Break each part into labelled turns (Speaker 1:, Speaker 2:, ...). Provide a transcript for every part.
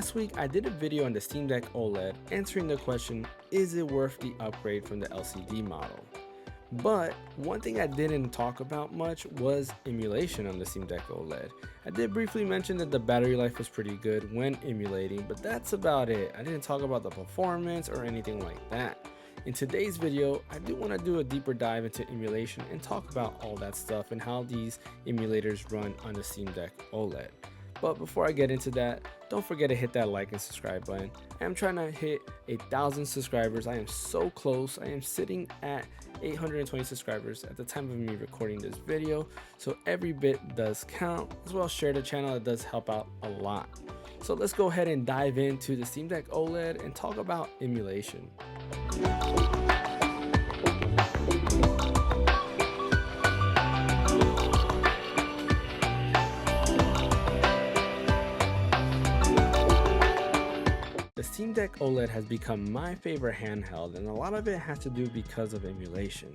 Speaker 1: Last week I did a video on the Steam Deck OLED answering the question, is it worth the upgrade from the LCD model? But one thing I didn't talk about much was emulation on the Steam Deck OLED. I did briefly mention that the battery life was pretty good when emulating, but that's about it. I didn't talk about the performance or anything like that. In today's video, I do want to do a deeper dive into emulation and talk about all that stuff and how these emulators run on the Steam Deck OLED. But before I get into that, don't forget to hit that like and subscribe button. I am trying to hit 1,000 subscribers. I am so close. I am sitting at 820 subscribers at the time of me recording this video. So every bit does count. As well as share the channel, it does help out a lot. So let's go ahead and dive into the Steam Deck OLED and talk about emulation. The Steam Deck OLED has become my favorite handheld, and a lot of it has to do because of emulation.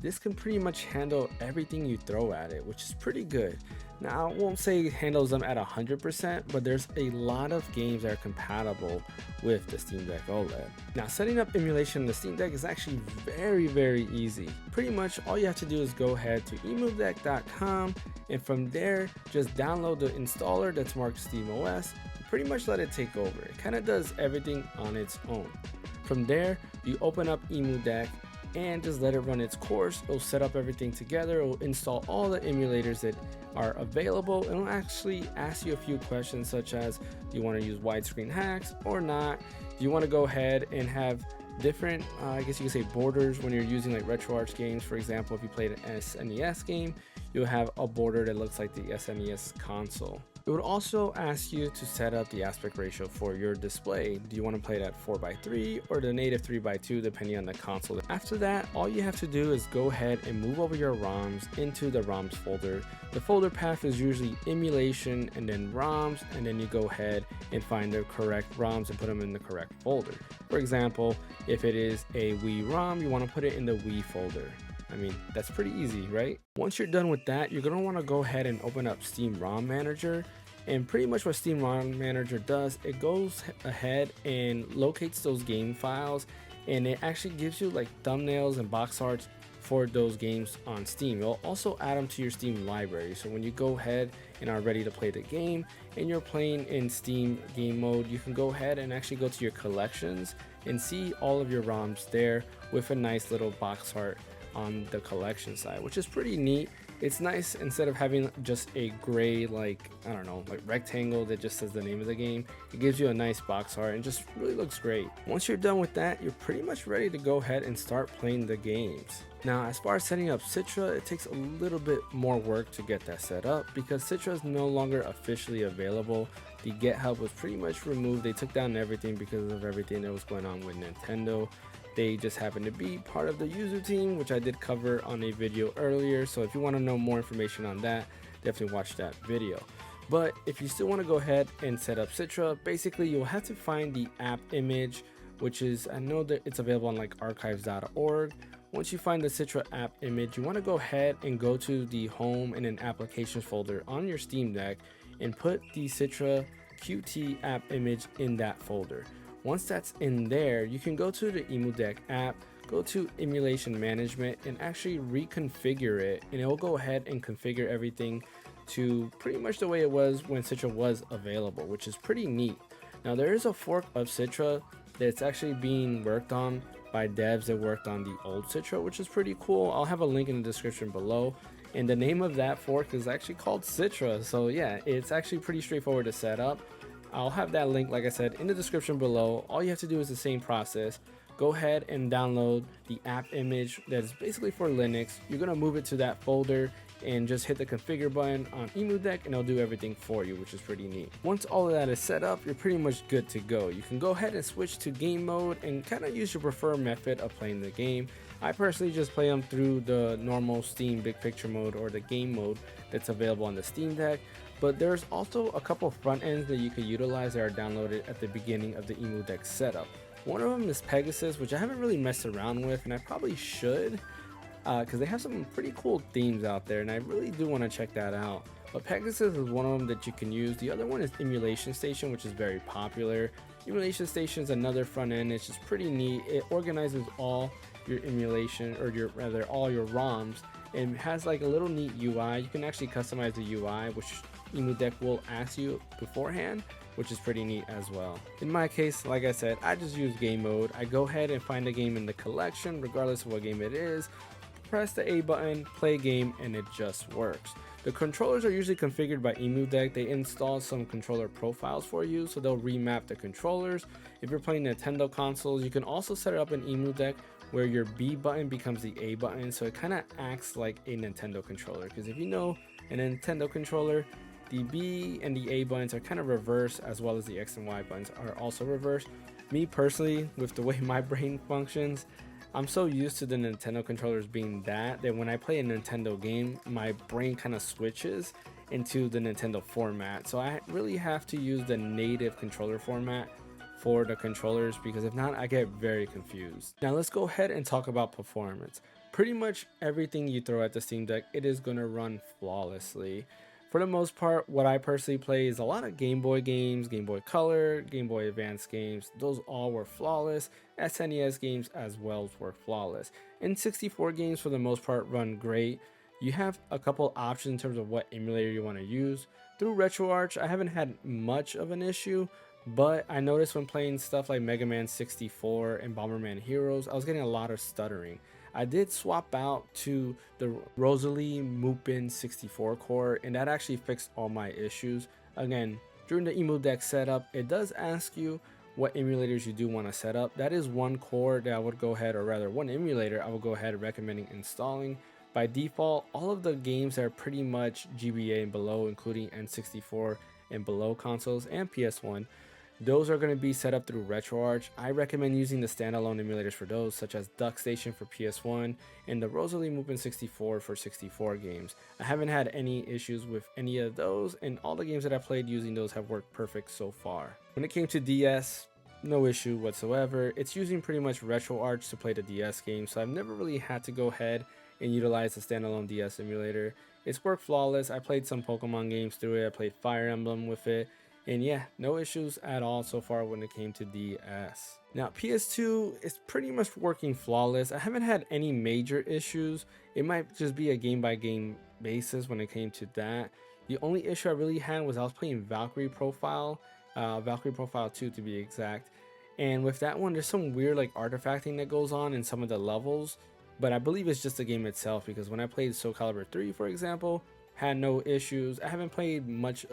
Speaker 1: This can pretty much handle everything you throw at it, which is pretty good. Now, I won't say it handles them at 100%, but there's a lot of games that are compatible with the Steam Deck OLED. Now, setting up emulation on the Steam Deck is actually very easy. Pretty much all you have to do is go ahead to emudeck.com, and from there, just download the installer that's marked SteamOS. Pretty much let it take over. It kind of does everything on its own. From there, you open up Emudeck and just let it run its course. It'll set up everything together. It'll install all the emulators that are available. It'll actually ask you a few questions such as, do you want to use widescreen hacks or not? Do you want to go ahead and have different, I guess you could say, borders when you're using like RetroArch games? For example, if you played an SNES game, you'll have a border that looks like the SNES console. It would also ask you to set up the aspect ratio for your display. Do you want to play it at 4:3 or the native 3:2 depending on the console? After that, all you have to do is go ahead and move over your ROMs into the ROMs folder. The folder path is usually emulation and then ROMs, and then you go ahead and find the correct ROMs and put them in the correct folder. For example, if it is a Wii ROM, you want to put it in the Wii folder. I mean, that's pretty easy, right? Once you're done with that, you're gonna wanna go ahead and open up Steam ROM Manager. And pretty much what Steam ROM Manager does, it goes ahead and locates those game files, and it actually gives you like thumbnails and box arts for those games on Steam. It'll also add them to your Steam library. So when you go ahead and are ready to play the game and you're playing in Steam game mode, you can go ahead and actually go to your collections and see all of your ROMs there with a nice little box art on the collection side, which is pretty neat. It's nice, instead of having just a gray, like, I don't know, like rectangle that just says the name of the game, it gives you a nice box art and just really looks great. Once you're done with that, you're pretty much ready to go ahead and start playing the games. Now, as far as setting up Citra, it takes a little bit more work to get that set up because Citra is no longer officially available. The GitHub was pretty much removed. They took down everything because of everything that was going on with Nintendo. They just happen to be part of the user team, which I did cover on a video earlier. So if you want to know more information on that, definitely watch that video. But if you still want to go ahead and set up Citra, basically you'll have to find the app image, which is, I know that it's available on like archives.org. Once you find the Citra app image, you want to go ahead and go to the home and then applications folder on your Steam Deck and put the Citra Qt app image in that folder. Once that's in there, you can go to the Emudeck app, go to emulation management, and actually reconfigure it, and it will go ahead and configure everything to pretty much the way it was when Citra was available, which is pretty neat. Now, there is a fork of Citra that's actually being worked on by devs that worked on the old Citra, which is pretty cool. I'll have a link in the description below, and the name of that fork is actually called Citra. So yeah, it's actually pretty straightforward to set up. I'll have that link, like I said, in the description below. All you have to do is the same process. Go ahead and download the app image that is basically for Linux. You're gonna move it to that folder and just hit the configure button on Emudeck and it'll do everything for you, which is pretty neat. Once all of that is set up, you're pretty much good to go. You can go ahead and switch to game mode and kind of use your preferred method of playing the game. I personally just play them through the normal Steam big picture mode or the game mode that's available on the Steam Deck. But there's also a couple front ends that you could utilize that are downloaded at the beginning of the Emudeck setup. One of them is Pegasus, which I haven't really messed around with, and I probably should, because they have some pretty cool themes out there, and I really do want to check that out. But Pegasus is one of them that you can use. The other one is Emulation Station, which is very popular. Emulation Station is another front end. It's just pretty neat. It organizes all your emulation, or all your ROMs, and has like a little neat UI. You can actually customize the UI, which Emudeck will ask you beforehand, which is pretty neat as well. In my case, like I said, I just use game mode. I go ahead and find a game in the collection, regardless of what game it is, press the A button, play game, and it just works. The controllers are usually configured by Emudeck. They install some controller profiles for you, so they'll remap the controllers. If you're playing Nintendo consoles, you can also set it up in Emudeck where your B button becomes the A button, so it kind of acts like a Nintendo controller. Because if you know a Nintendo controller, the B and the A buttons are kind of reversed, as well as the X and Y buttons are also reversed. Me personally, with the way my brain functions, I'm so used to the Nintendo controllers being that when I play a Nintendo game, my brain kind of switches into the Nintendo format. So I really have to use the native controller format for the controllers, because if not, I get very confused. Now let's go ahead and talk about performance. Pretty much everything you throw at the Steam Deck, it is going to run flawlessly. For the most part, what I personally play is a lot of Game Boy games, Game Boy Color, Game Boy Advance games. Those all were flawless. SNES games as well were flawless. And 64 games for the most part run great. You have a couple options in terms of what emulator you want to use. Through RetroArch, I haven't had much of an issue, but I noticed when playing stuff like Mega Man 64 and Bomberman Heroes, I was getting a lot of stuttering. I did swap out to the Rosalie Mupin 64 core, and that actually fixed all my issues. Again, during the Emudeck setup, it does ask you what emulators you do want to set up. That is one core that I would go ahead, or rather one emulator I would go ahead recommending installing. By default, all of the games that are pretty much GBA and below, including N64 and below consoles and PS1, those are going to be set up through RetroArch. I recommend using the standalone emulators for those, such as Duck Station for PS1 and the Rosalie Mupin 64 for 64 games. I haven't had any issues with any of those, and all the games that I played using those have worked perfect so far. When it came to DS, no issue whatsoever. It's using pretty much RetroArch to play the DS games, so I've never really had to go ahead and utilize the standalone DS emulator. It's worked flawless. I played some Pokemon games through it. I played Fire Emblem with it. And yeah, no issues at all so far when it came to DS. Now PS2 is pretty much working flawless. I haven't had any major issues. It might just be a game by game basis when it came to that. The only issue I really had was I was playing Valkyrie Profile 2 to be exact. And with that one, there's some weird like artifacting that goes on in some of the levels. But I believe it's just the game itself, because when I played Soul Calibur 3, for example, had no issues. I haven't played much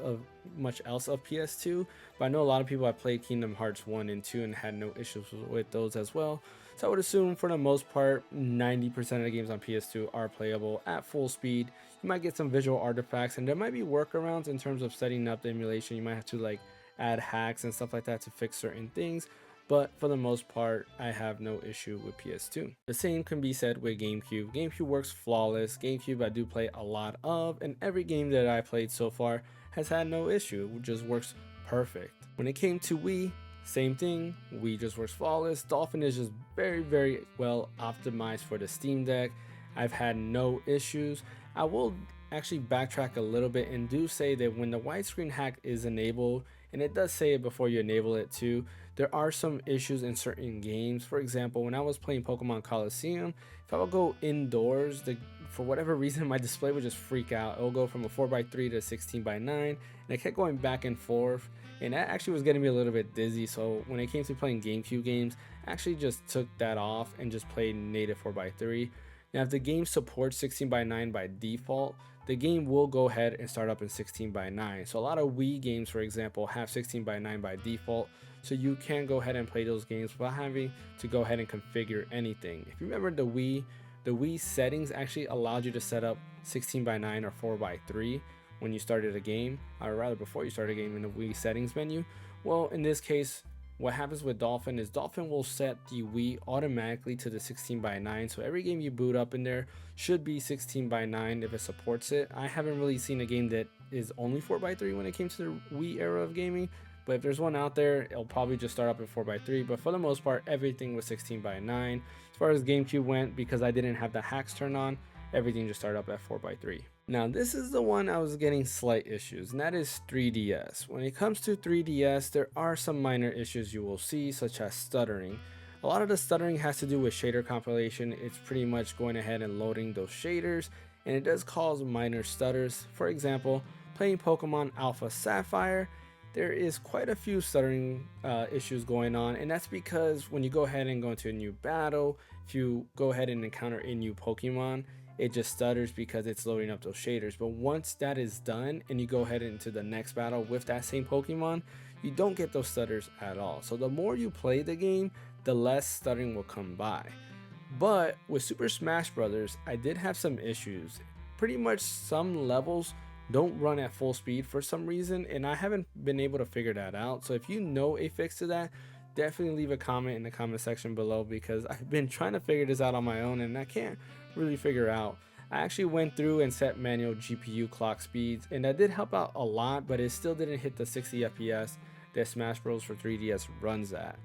Speaker 1: else of PS2, but I know a lot of people have played Kingdom Hearts 1 and 2 and had no issues with those as well. So I would assume for the most part, 90% of the games on PS2 are playable at full speed. You might get some visual artifacts, and there might be workarounds in terms of setting up the emulation. You might have to like add hacks and stuff like that to fix certain things. But for the most part, I have no issue with PS2. The same can be said with GameCube. GameCube works flawless. GameCube I do play a lot of, and every game that I played so far has had no issue. It just works perfect. When it came to Wii, same thing. Wii just works flawless. Dolphin is just very, very well optimized for the Steam Deck. I've had no issues. I will actually backtrack a little bit and do say that when the widescreen hack is enabled, and it does say it before you enable it too, there are some issues in certain games. For example, when I was playing Pokemon Coliseum, if I would go indoors, for whatever reason my display would just freak out. It will go from a 4:3 to 16:9, and it kept going back and forth, and that actually was getting me a little bit dizzy. So when it came to playing GameCube games, I actually just took that off and just played native 4:3. Now if the game supports 16:9 by default, the game will go ahead and start up in 16:9. So a lot of Wii games, for example, have 16:9 by default, so you can go ahead and play those games without having to go ahead and configure anything. If you remember the Wii settings actually allowed you to set up 16:9 or 4:3 when you started a game, or rather before you started a game in the Wii settings menu. Well, in this case, what happens with Dolphin is Dolphin will set the Wii automatically to the 16:9, so every game you boot up in there should be 16:9 if it supports it. I haven't really seen a game that is only 4:3 when it came to the Wii era of gaming, but if there's one out there, it'll probably just start up at 4:3. But for the most part, everything was 16:9. As far as GameCube went, because I didn't have the hacks turned on, everything just started up at 4:3. Now this is the one I was getting slight issues, and that is 3DS. When it comes to 3DS, there are some minor issues you will see, such as stuttering. A lot of the stuttering has to do with shader compilation. It's pretty much going ahead and loading those shaders, and it does cause minor stutters. For example, playing Pokemon Alpha Sapphire, there is quite a few stuttering issues going on, and that's because when you go ahead and go into a new battle, if you go ahead and encounter a new Pokemon, it just stutters because it's loading up those shaders. But once that is done and you go ahead into the next battle with that same Pokemon, you don't get those stutters at all. So the more you play the game, the less stuttering will come by. But with Super Smash Bros., I did have some issues. Pretty much some levels don't run at full speed for some reason, and I haven't been able to figure that out. So if you know a fix to that, definitely leave a comment in the comment section below, because I've been trying to figure this out on my own and I can't really figure out. I actually went through and set manual GPU clock speeds, and that did help out a lot, but it still didn't hit the 60 FPS that Smash Bros for 3DS runs at.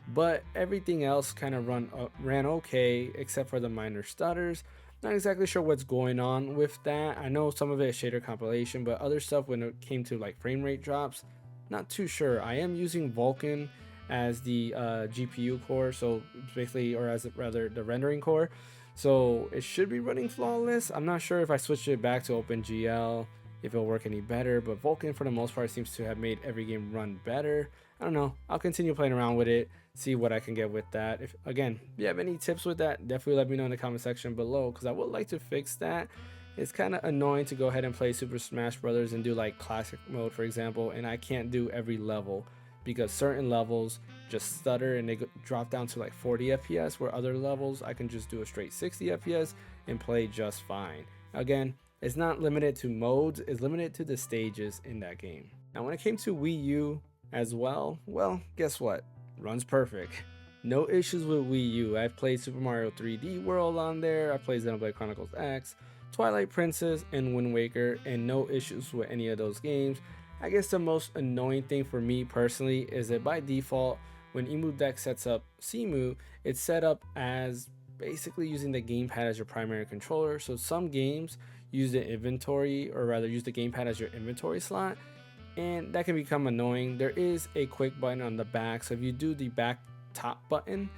Speaker 1: But everything else kind of ran okay, except for the minor stutters. Not exactly sure what's going on with that. I know some of it is shader compilation, but other stuff when it came to like frame rate drops, not too sure. I am using Vulkan as the GPU core, so basically, or as rather the rendering core, so it should be running flawless. I'm not sure if I switch it back to OpenGL if it'll work any better, but Vulkan for the most part seems to have made every game run better. I don't know, I'll continue playing around with it, see what I can get with that. If again, if you have any tips with that, definitely let me know in the comment section below, because I would like to fix that. It's kind of annoying to go ahead and play Super Smash Bros. And do like classic mode, for example, and I can't do every level because certain levels just stutter and they drop down to like 40 FPS, where other levels I can just do a straight 60 FPS and play just fine. Again, it's not limited to modes, it's limited to the stages in that game. Now when it came to Wii U as well, guess what? Runs perfect. No issues with Wii U. I've played Super Mario 3D World on there, I played Xenoblade Chronicles X, Twilight Princess, and Wind Waker, and no issues with any of those games. I guess the most annoying thing for me personally is that by default, when Emudeck sets up Cemu, it's set up as basically using the gamepad as your primary controller. So some games use the inventory, or rather use the gamepad as your inventory slot, and that can become annoying. There is a quick button on the back, so if you do the back top button,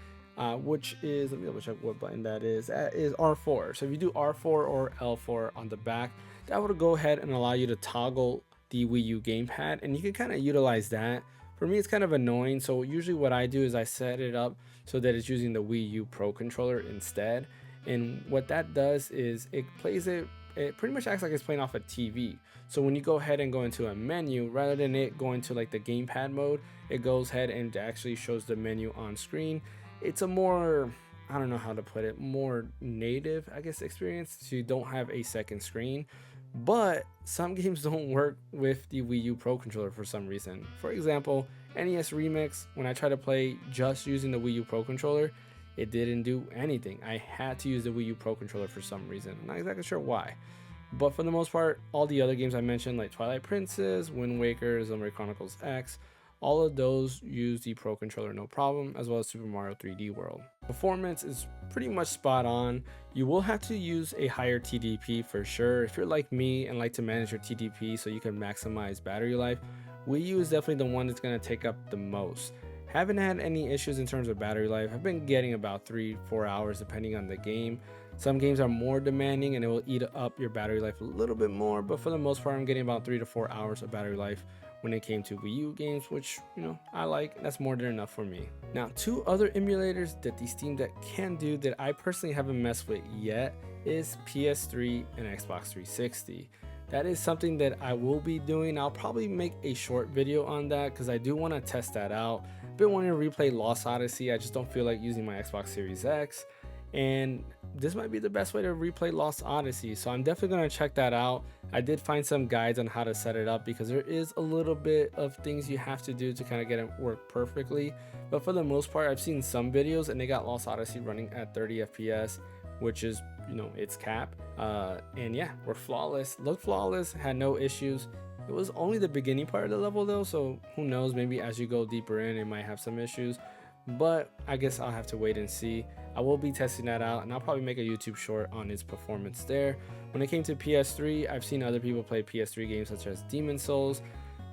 Speaker 1: which is, let me double check what button that is R4. So if you do R4 or L4 on the back, that would go ahead and allow you to toggle the Wii U gamepad, and you can kind of utilize that. For me, it's kind of annoying, so usually what I do is I set it up so that it's using the Wii U Pro controller instead. And what that does is it pretty much acts like it's playing off a TV. So when you go ahead and go into a menu, rather than it going to like the gamepad mode, it goes ahead and actually shows the menu on screen. It's a more, I don't know how to put it, more native, I guess, experience. So you don't have a second screen. But some games don't work with the Wii U Pro controller for some reason. For example, NES Remix, when I tried to play just using the Wii U Pro controller, it didn't do anything. I had to use the Wii U Pro controller for some reason. I'm not exactly sure why. But for the most part, all the other games I mentioned, like Twilight Princess, Wind Waker, Xenoblade Chronicles X, all of those use the Pro controller no problem, as well as Super Mario 3D World. Performance is pretty much spot on. You will have to use a higher TDP for sure. If you're like me and like to manage your TDP so you can maximize battery life, Wii U is definitely the one that's going to take up the most. Haven't had any issues in terms of battery life. I've been getting about 3-4 hours depending on the game. Some games are more demanding and it will eat up your battery life a little bit more, but for the most part I'm getting about 3 to 4 hours of battery life when it came to Wii U games, which, you know, I like. That's more than enough for me. Now, two other emulators that the Steam Deck can do that I personally haven't messed with yet is PS3 and Xbox 360. That is something that I will be doing. I'll probably make a short video on that because I do want to test that out. I've been wanting to replay Lost Odyssey. I just don't feel like using my Xbox Series X, and this might be the best way to replay Lost Odyssey, so I'm definitely going to check that out. I did find some guides on how to set it up because there is a little bit of things you have to do to kind of get it work perfectly, but for the most part I've seen some videos and they got Lost Odyssey running at 30 FPS, which is, you know, its cap, and yeah, we're flawless, looked flawless, had no issues. It was only the beginning part of the level though, so who knows, maybe as you go deeper in it might have some issues, but I guess I'll have to wait and see. I will be testing that out, and I'll probably make a YouTube short on its performance there. When it came to PS3, I've seen other people play PS3 games such as Demon Souls.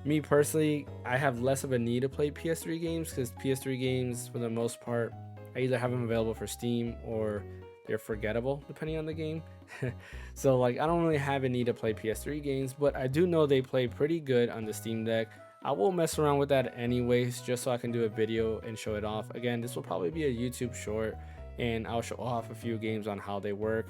Speaker 1: Me personally, I have less of a need to play PS3 games because PS3 games, for the most part, I either have them available for Steam or they're forgettable depending on the game. So like, I don't really have a need to play PS3 games, but I do know they play pretty good on the Steam Deck. I will mess around with that anyways, just so I can do a video and show it off. Again, this will probably be a YouTube short, and I'll show off a few games on how they work.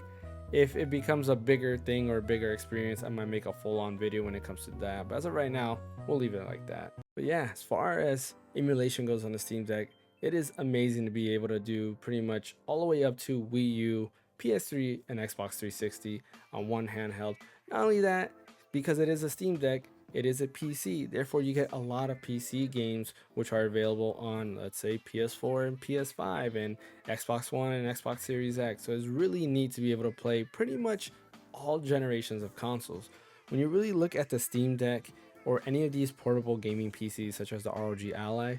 Speaker 1: If it becomes a bigger thing or a bigger experience, I might make a full-on video when it comes to that, but as of right now, we'll leave it like that. But yeah, as far as emulation goes on the Steam Deck, it is amazing to be able to do pretty much all the way up to Wii U, PS3, and Xbox 360 on one handheld. Not only that, because it is a Steam Deck, it is a PC, therefore you get a lot of PC games which are available on, let's say, PS4 and PS5 and Xbox One and Xbox Series X. So it's really neat to be able to play pretty much all generations of consoles. When you really look at the Steam Deck or any of these portable gaming PCs such as the ROG Ally,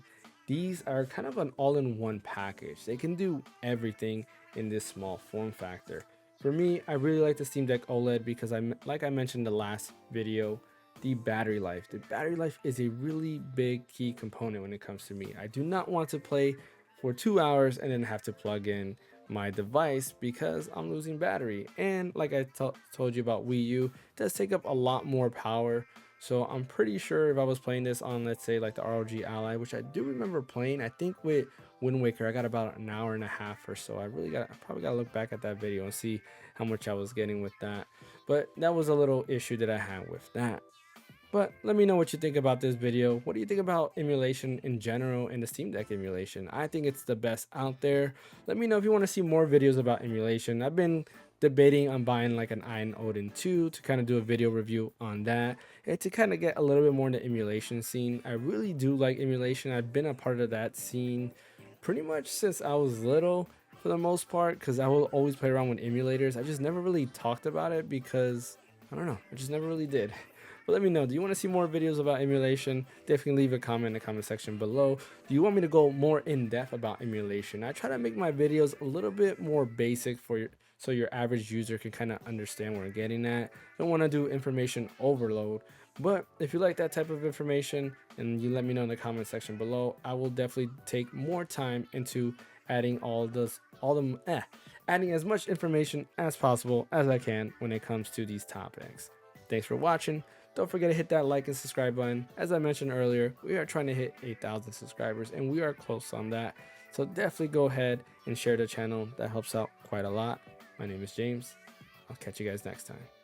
Speaker 1: these are kind of an all-in-one package. They can do everything in this small form factor. For me, I really like the Steam Deck OLED because like I mentioned in the last video, the battery life. The battery life is a really big key component when it comes to me. I do not want to play for 2 hours and then have to plug in my device because I'm losing battery. And like I told you about Wii U, it does take up a lot more power. So I'm pretty sure if I was playing this on, let's say, like the ROG Ally, which I do remember playing, I think with Wind Waker, I got about an hour and a half or so. I probably got to look back at that video and see how much I was getting with that. But that was a little issue that I had with that. But let me know what you think about this video. What do you think about emulation in general and the Steam Deck emulation? I think it's the best out there. Let me know if you want to see more videos about emulation. I've been debating on buying like an Iron Odin 2 to kind of do a video review on that and to kind of get a little bit more in the emulation scene. I really do like emulation. I've been a part of that scene pretty much since I was little for the most part, because I will always play around with emulators. I just never really talked about it because I don't know, I just never really did. But let me know, do you want to see more videos about emulation? Definitely leave a comment in the comment section below. Do you want me to go more in depth about emulation? I try to make my videos a little bit more basic so your average user can kind of understand where I'm getting at. I don't want to do information overload. But if you like that type of information and you let me know in the comment section below, I will definitely take more time into adding adding as much information as possible as I can when it comes to these topics. Thanks for watching. Don't forget to hit that like and subscribe button. As I mentioned earlier, we are trying to hit 8,000 subscribers and we are close on that. So definitely go ahead and share the channel. That helps out quite a lot. My name is James. I'll catch you guys next time.